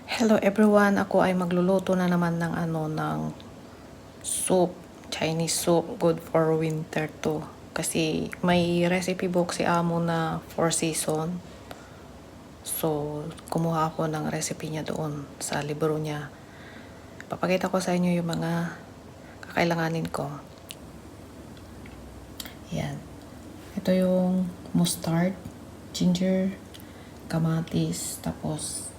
Hello everyone, ako ay magluluto na naman ng soup, Chinese soup, good for winter to. Kasi may recipe book si amo na 4 season. So, kumuha ako ng recipe niya doon sa libro niya. Papakita ko sa inyo yung mga kakailanganin ko. Yan. Ito yung mustard, ginger, kamatis, tapos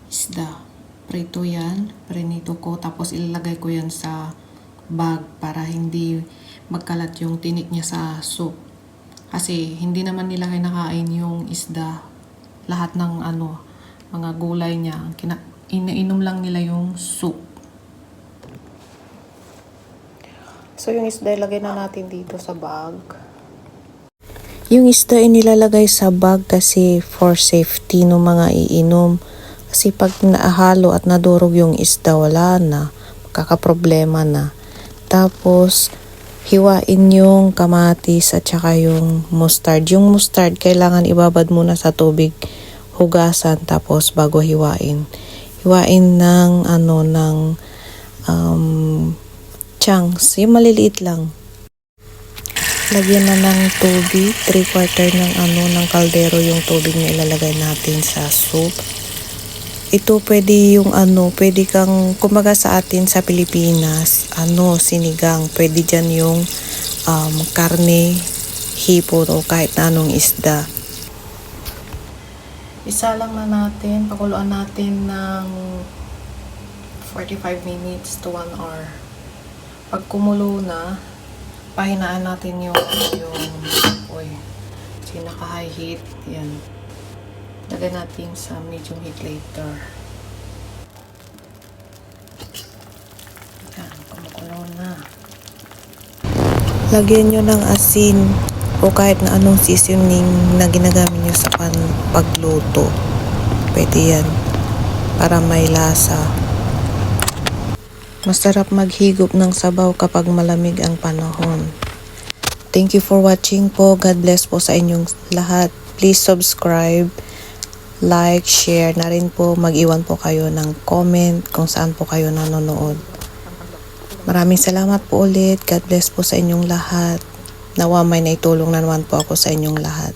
isda. Prito yan. Prinito ko. Tapos ilalagay ko yan sa bag para hindi magkalat yung tinik niya sa soup. Kasi hindi naman nila kinakain yung isda. Lahat ng mga gulay niya. Iniinom lang nila yung soup. So yung isda ilagay na natin dito sa bag. Yung isda ay nilalagay sa bag kasi for safety ng mga iinom. Kasi pag naahalo at nadurog yung isda, wala na. Magkakaproblema na. Tapos, hiwain yung kamatis at saka yung mustard. Yung mustard, kailangan ibabad muna sa tubig. Hugasan, tapos bago hiwain. Hiwain ng chunks. Yung maliliit lang. Lagyan na ng tubig. 3/4 ng kaldero yung tubig na ilalagay natin sa soup. Ito pwede yung pwede kang, kumaga sa atin sa Pilipinas, sinigang. Pwede dyan yung karne, hipon o kahit na anong isda. Isa lang na natin, pakuluan natin ng 45 minutes to 1 hour. Pag kumulo na, pahinaan natin yung kasi naka-high heat, yan. Lagay natin sa medium heat later. Yan, kumukulo na. Lagyan nyo ng asin o kahit na anong seasoning na ginagamit nyo sa pagluto. Pwede yan para may lasa. Masarap maghigop ng sabaw kapag malamig ang panahon. Thank you for watching po. God bless po sa inyong lahat. Please subscribe, like, share na rin po. Mag-iwan po kayo ng comment kung saan po kayo nanonood. Maraming salamat po ulit. God bless po sa inyong lahat. Nawa may naitulong na naman po ako sa inyong lahat.